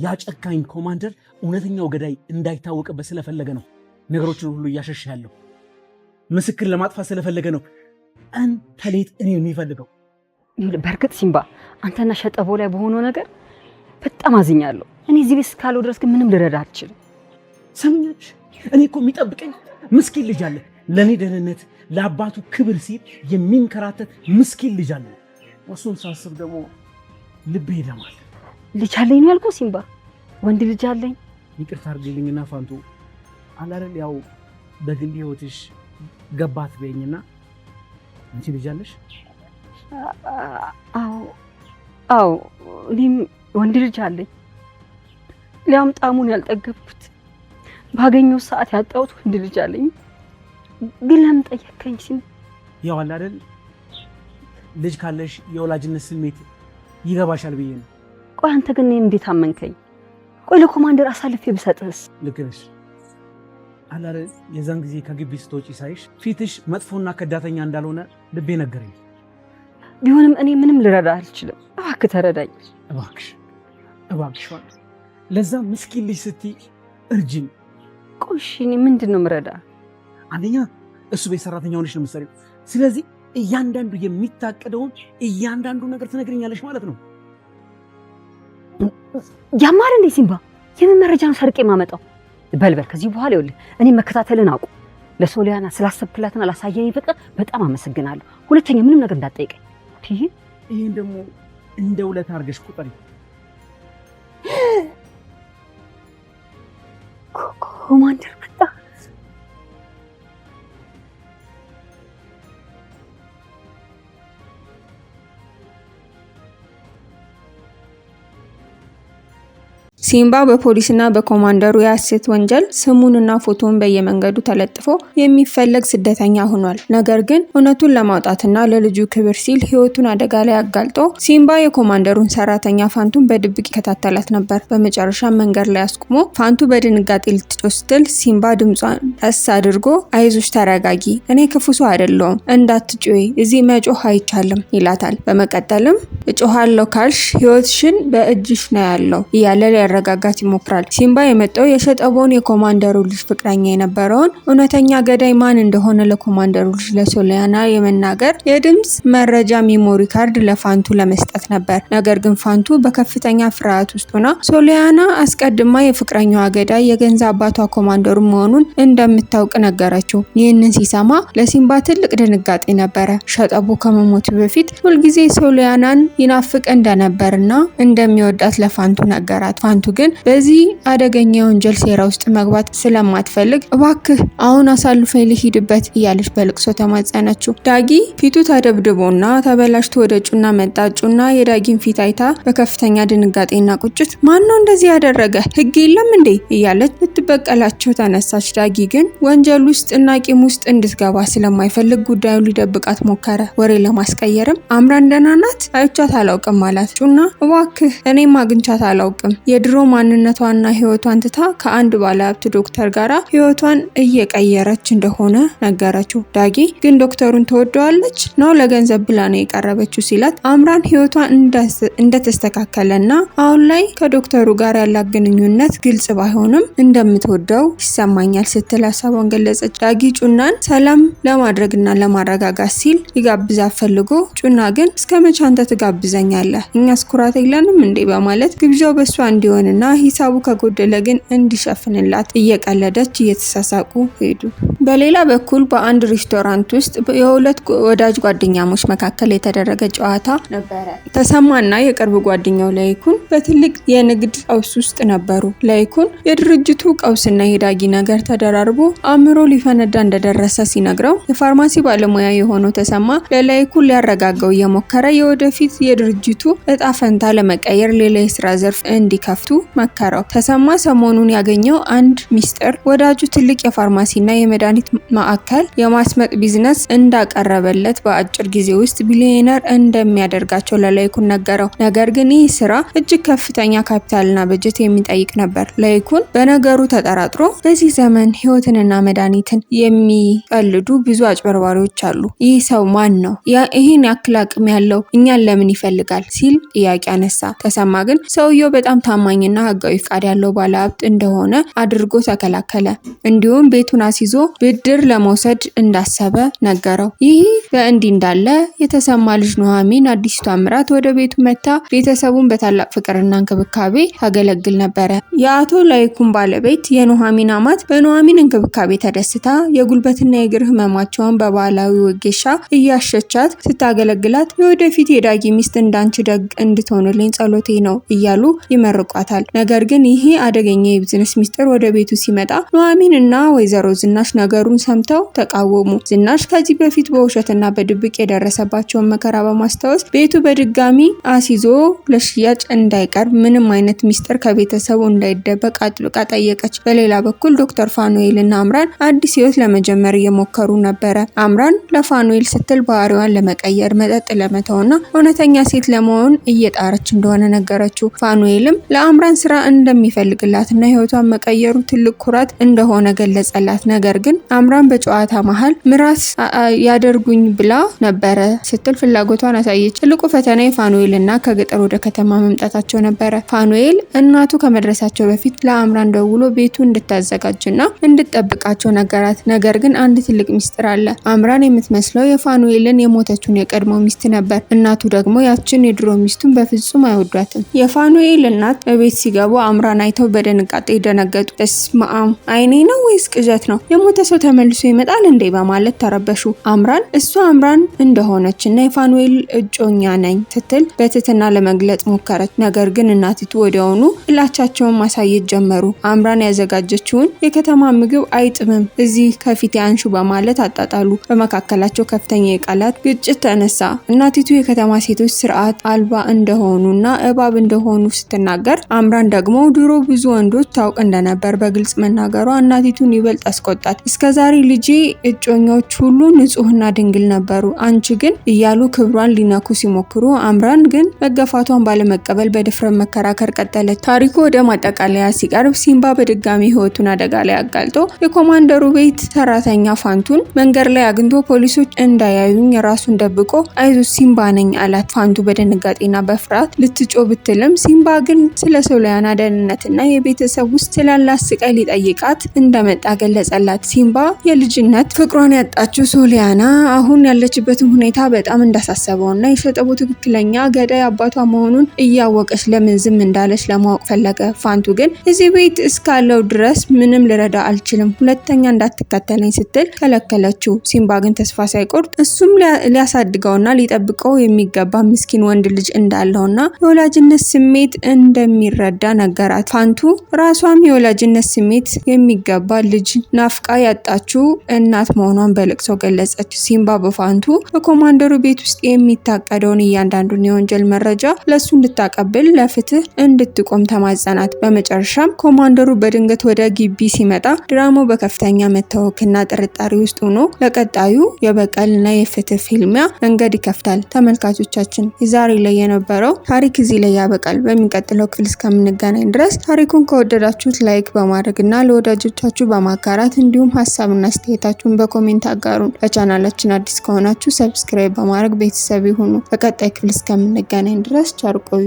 ያጨካኝ ኮማንደር እውነተኛው ገዳይ እንዳይታወቅበት ስለፈለገ ነው ነገሮችን ሁሉ እያሸሸ ያለው። ምስክር ለማጥፋት ስለፈለገ ነው አንተ ሌት እኔ የሚፈልገው። በርግጥ ሲምባ አንተና ሸጠቦ ላይ በሆነው ነገር በጣም አዝኛለሁ። እኔ እዚህ ቤት እስካለው ድረስ ግን ምንም ልረዳ አልችልም። ሰምኛለሽ? እኔ እኮ የሚጠብቀኝ ምስኪን ልጅ አለ። ለእኔ ደህንነት ለአባቱ ክብር ሲል የሚንከራተት ምስኪን ልጅ አለ። እሱን ሳስብ ደግሞ ልቤ ይደማል። ልጅ አለኝ ነው ያልኩህ ሲምባ? ወንድ ልጅ አለኝ? ይቅርታ አድርግልኝና ፋንቱ አላረል ያው በግል ህይወትሽ ገባት በይኝና አንቺ ልጅ አለሽ? አዎ እኔም ወንድ ልጅ አለኝ። ሊያም ጣሙን ያልጠገብኩት ባገኘው ሰዓት ያጣሁት ወንድ ልጅ አለኝ። ግን ለምን ጠየቀኝ ሲም? ያው አላረል ልጅ ካለሽ የወላጅነት ስሜት ይገባሻል ብዬ ነው። ቆይ አንተ ግን እንዴት አመንከኝ? ቆይ ለኮማንደር አሳልፌ ብሰጥህስ? ልክ ነሽ አላረል። የዛን ጊዜ ከግቢ ስትወጪ ሳይሽ ፊትሽ መጥፎና ከዳተኛ እንዳልሆነ ልቤ ነገረኝ። ቢሆንም እኔ ምንም ልረዳ አልችልም። እባክህ ተረዳኝ። እባክሽ ለዛ ምስኪን ልጅ ስትይ እርጅኝ። ቆይ እሺ እኔ ምንድን ነው የምረዳ? አንደኛ እሱ ቤት ሰራተኛ ሆነሽ ነው የምትሰሪው። ስለዚህ እያንዳንዱ የሚታቀደውን እያንዳንዱ ነገር ትነግረኛለሽ ማለት ነው። ያማር እንዴ ሲምባ? የምን መረጃ ነው ሰርቄ የማመጣው? በልበል ከዚህ በኋላ ይኸውልህ እኔ መከታተልን አውቁ። ለሶሊያና ስላሰብክላትና ላሳየኝ ፍቅር በጣም አመሰግናለሁ። ሁለተኛ ምንም ነገር እንዳትጠይቀኝ። ይሄን ደግሞ እንደ ውለታ አድርገሽ ቁጠሪ። ኮማንደር መጣ። ሲምባ በፖሊስና በኮማንደሩ የሐሰት ወንጀል ስሙንና ፎቶን በየመንገዱ ተለጥፎ የሚፈለግ ስደተኛ ሆኗል። ነገር ግን እውነቱን ለማውጣትና ለልጁ ክብር ሲል ህይወቱን አደጋ ላይ አጋልጦ ሲምባ የኮማንደሩን ሰራተኛ ፋንቱን በድብቅ ይከታተላት ነበር። በመጨረሻ መንገድ ላይ አስቆሞ ፋንቱ በድንጋጤ ልትጮህ ስትል ሲምባ ድምጿን ቀስ አድርጎ አይዞሽ ተረጋጊ፣ እኔ ክፉ ሰው አይደለሁም፣ እንዳትጮይ፣ እዚህ መጮህ አይቻልም ይላታል። በመቀጠልም እጮሃለሁ ካልሽ ህይወትሽን በእጅሽ ነው ያለው እያለ ረጋጋት ይሞክራል። ሲምባ የመጣው የሸጠቦን የኮማንደሩ ልጅ ፍቅረኛ የነበረውን እውነተኛ ገዳይ ማን እንደሆነ ለኮማንደሩ ልጅ ለሶሊያና የመናገር የድምጽ መረጃ ሚሞሪ ካርድ ለፋንቱ ለመስጠት ነበር። ነገር ግን ፋንቱ በከፍተኛ ፍርሃት ውስጥ ሆና ሶሊያና አስቀድማ የፍቅረኛዋ ገዳይ የገንዘብ አባቷ ኮማንደሩ መሆኑን እንደምታውቅ ነገረችው። ይህንን ሲሰማ ለሲምባ ትልቅ ድንጋጤ ነበረ። ሸጠቦ ከመሞቱ በፊት ሁልጊዜ ሶሊያናን ይናፍቅ እንደነበርና እንደሚወዳት ለፋንቱ ነገራት። ፋንቱ ግን በዚህ አደገኛ ወንጀል ሴራ ውስጥ መግባት ስለማትፈልግ እባክህ አሁን አሳልፈኝ ልሂድበት እያለች በልቅሶ ተማጸነችው። ዳጊ ፊቱ ተደብድቦና ተበላሽቶ ወደ ጩና መጣ። ጩና የዳጊን ፊት አይታ በከፍተኛ ድንጋጤና ቁጭት ማን ነው እንደዚህ ያደረገ? ህግ የለም እንዴ እያለች ልትበቀላቸው ተነሳች። ዳጊ ግን ወንጀል ውስጥ እና ቂም ውስጥ እንድትገባ ስለማይፈልግ ጉዳዩን ሊደብቃት ሞከረ። ወሬ ለማስቀየርም አምራን ደህና ናት? አይቻት አላውቅም አላት። ጩና እባክህ እኔም አግኝቻት አላውቅም፣ የድሮ ማንነቷና ህይወቷን ትታ ከአንድ ባለሀብት ዶክተር ጋራ ህይወቷን እየቀየረች እንደሆነ ነገረችው። ዳጊ ግን ዶክተሩን ተወደዋለች ነው ለገንዘብ ብላ ነው የቀረበችው ሲላት አምራን ህይወቷን እንደተስተካከለና አሁን ላይ ከዶክተሩ ጋር ያላት ግንኙነት ግልጽ ባይሆንም እንደምትወደው ይሰማኛል ስትል ሀሳቧን ገለጸች። ዳጊ ጩናን ሰላም ለማድረግና ለማረጋጋት ሲል ይጋብዛት ፈልጎ ጩና ግን እስከመቼ አንተ ትጋብዘኛለህ? እኛስ ኩራት የለንም እንዴ? በማለት ግብዣው በሷ እንዲሆንና ሂሳቡ ከጎደለ ግን እንዲሸፍንላት እየቀለደች እየተሳሳቁ ሄዱ። በሌላ በኩል በአንድ ሬስቶራንት ውስጥ የሁለት ወዳጅ ጓደኛሞች መካከል የተደረገ ጨዋታ ነበረ። ተሰማና የቅርብ ጓደኛው ላይኩን በትልቅ የንግድ ቀውስ ውስጥ ነበሩ። ላይኩን የድርጅቱ ቀውስና የዳጊ ነገር ተደራርቦ አእምሮ ሊፈነዳ እንደደረሰ ሲነግረው የፋርማሲ ባለሙያ የሆነው ተሰማ ለላይኩን ሊያረጋጋው እየሞከረ የወደፊት የድርጅቱ እጣ ፈንታ ለመቀየር ሌላ የስራ ዘርፍ እንዲከፍቱ መከረው። ተሰማ ሰሞኑን ያገኘው አንድ ሚስጥር ወዳጁ ትልቅ የፋርማሲና የመድኃኒት ማዕከል የማስመጥ ቢዝነስ እንዳቀረበለት በአጭር ጊዜ ውስጥ ቢሊዮነር እንደሚያደርጋቸው ለላይኩን ነገረው። ነገር ግን ይህ ስራ እጅግ ከፍተኛ ካፒታልና በጀት የሚጠይቅ ነበር። ላይኩን በነገሩ ተጠራጥሮ በዚህ ዘመን ህይወትንና መድኃኒትን የሚቀልዱ ብዙ አጭበርባሪዎች አሉ፣ ይህ ሰው ማን ነው? ይህን ያክል አቅም ያለው እኛን ለምን ይፈልጋል? ሲል ጥያቄ አነሳ። ተሰማ ግን ሰውየው በጣም ታማኝ ታማኝና ህጋዊ ፍቃድ ያለው ባለሀብት እንደሆነ አድርጎ ተከላከለ። እንዲሁም ቤቱን አስይዞ ብድር ለመውሰድ እንዳሰበ ነገረው። ይህ በእንዲህ እንዳለ የተሰማ ልጅ ኑሐሚን አዲስ ታምራት ወደ ቤቱ መታ ቤተሰቡን በታላቅ ፍቅርና እንክብካቤ ታገለግል ነበረ። የአቶ ላይኩን ባለቤት የኑሐሚን አማት በኑሐሚን እንክብካቤ ተደስታ የጉልበትና የእግር ህመማቸውን በባህላዊ ወጌሻ እያሸቻት ስታገለግላት የወደፊት የዳጊ ሚስት እንዳንቺ ደግ እንድትሆንልኝ ጸሎቴ ነው እያሉ ይመርቋታል። ነገር ግን ይሄ አደገኛ የቢዝነስ ሚስጥር ወደ ቤቱ ሲመጣ ኑሐሚን እና ወይዘሮ ዝናሽ ነገሩን ሰምተው ተቃወሙ። ዝናሽ ከዚህ በፊት በውሸትና በድብቅ የደረሰባቸውን መከራ በማስታወስ ቤቱ በድጋሚ አስይዞ ለሽያጭ እንዳይቀርብ ምንም አይነት ሚስጥር ከቤተሰቡ እንዳይደበቅ አጥብቃ ጠየቀች። በሌላ በኩል ዶክተር ፋኑኤል እና አምራን አዲስ ህይወት ለመጀመር እየሞከሩ ነበረ። አምራን ለፋኑኤል ስትል ባህሪዋን ለመቀየር መጠጥ ለመተውና እውነተኛ ሴት ለመሆን እየጣረች እንደሆነ ነገረችው። ፋኑኤልም ለአምራን ስራ እንደሚፈልግላትና ህይወቷን መቀየሩ ትልቅ ኩራት እንደሆነ ገለጸላት። ነገር ግን አምራን በጨዋታ መሃል ምራት ያደርጉኝ ብላ ነበረ ስትል ፍላጎቷን አሳየች። ትልቁ ፈተና የፋኑኤል እና ከገጠር ወደ ከተማ መምጣታቸው ነበረ። ፋኑኤል እናቱ ከመድረሳቸው በፊት ለአምራን ደውሎ ቤቱ እንድታዘጋጅና እንድትጠብቃቸው ነገራት። ነገር ግን አንድ ትልቅ ሚስጥር አለ። አምራን የምትመስለው የፋኑኤልን የሞተችውን የቀድሞ ሚስት ነበር። እናቱ ደግሞ ያችን የድሮ ሚስቱን በፍጹም አይወዷትም። የፋኑኤል እናት በቤት ሲገቡ አምራን አይተው በድንጋጤ ደነገጡ። በስመአብ አይኔ ነው ወይስ ቅዠት ነው? የሞተ ሰው ተመልሶ ይመጣል እንዴ? በማለት ተረበሹ። አምራን እሷ አምራን እንደሆነችና የፋኑኤል እጮኛ ነኝ ስትል በትህትና ለመግለጽ ሞከረች። ነገር ግን እናቲቱ ወዲያውኑ ጥላቻቸውን ማሳየት ጀመሩ። አምራን ያዘጋጀችውን የከተማ ምግብ አይጥምም፣ እዚህ ከፊት ያንሹ በማለት አጣጣሉ። በመካከላቸው ከፍተኛ የቃላት ግጭት ተነሳ። እናቲቱ የከተማ ሴቶች ስርዓት አልባ እንደሆኑና እባብ እንደሆኑ ስትናገር፣ አምራን ደግሞ ድሮ ብዙ ወንዶች ታውቅ እንደነበር በግልጽ መናገሯ እናቲቱን ይበልጥ አስቆጣት። እስከዛሬ ልጄ እጮኞች ሁሉ ንጹህና ድንግል ነበሩ፣ አንቺ ግን እያሉ ክብሯን ሊነኩ ሲሞክሩ፣ አምራን ግን መገፋቷን ባለመቀበል በድፍረት መከራከር ቀጠለች። ታሪኩ ወደ ማጠቃለያ ሲቀርብ ሲምባ በድጋሚ ህይወቱን አደጋ ላይ አጋልጦ የኮማንደሩ ቤት ሰራተኛ ፋንቱን መንገድ ላይ አግኝቶ ፖሊሶች እንዳያዩኝ ራሱን ደብቆ አይዞ ሲምባ ነኝ አላት። ፋንቱ በድንጋጤና በፍርሃት ልትጮ ብትልም ሲምባ ግን ስለ ሶሊያና ደህንነትና የቤተሰብ ውስጥ ስላላት ስቃይ ሊጠይቃት እንደመጣ ገለጸላት። ሲምባ የልጅነት ፍቅሯን ያጣችው ሶሊያና አሁን ያለችበትን ሁኔታ በጣም እንዳሳሰበውና የሸጠቡ ትክክለኛ ገዳይ አባቷ መሆኑን እያወቀች ለምን ዝም እንዳለች ለማወቅ ፈለገ። ፋንቱ ግን እዚህ ቤት እስካለው ድረስ ምንም ልረዳ አልችልም፣ ሁለተኛ እንዳትከተለኝ ስትል ከለከለችው። ሲምባ ግን ተስፋ ሳይቆርጥ እሱም ሊያሳድገውና ሊጠብቀው የሚገባ ምስኪን ወንድ ልጅ እንዳለውና የወላጅነት ስሜት እንደሚረዳ ነገራት። ፋንቱ ራሷም የወላጅነት ስሜት የሚገባ ልጅ ናፍቃ ያጣችው እናት መሆኗን በልቅሶ ገለጸች። ሲምባ በፋንቱ በኮማንደሩ ቤት ውስጥ የሚታቀደውን እያንዳንዱን የወንጀል መረጃ ለሱ እንድታቀብል ለፍትህ እንድትቆም ተማጸናት። በመጨረሻም ኮማንደሩ በድንገት ወደ ግቢ ሲመጣ ድራማው በከፍተኛ መታወክና ጥርጣሬ ውስጥ ሆኖ ለቀጣዩ የበቀልና የፍትህ ፊልሚያ መንገድ ይከፍታል። ተመልካቾቻችን የዛሬ ላይ የነበረው ታሪክ እዚህ ላይ ያበቃል። በሚቀጥለው ክፍል እስከምንገናኝ ድረስ ታሪኩን ከወደዳችሁት ላይክ በማድረግና ለወዳጆቻችሁ በማጋራት እንዲሁም ሀሳብና አስተያየታችሁን በኮሜንት አጋሩን። ለቻናላችን አዲስ ከሆናችሁ ሰብስክራይብ በማድረግ ቤተሰብ ይሁኑ። በቀጣይ ክፍል እስከምንገናኝ ድረስ ቸር ቆዩ።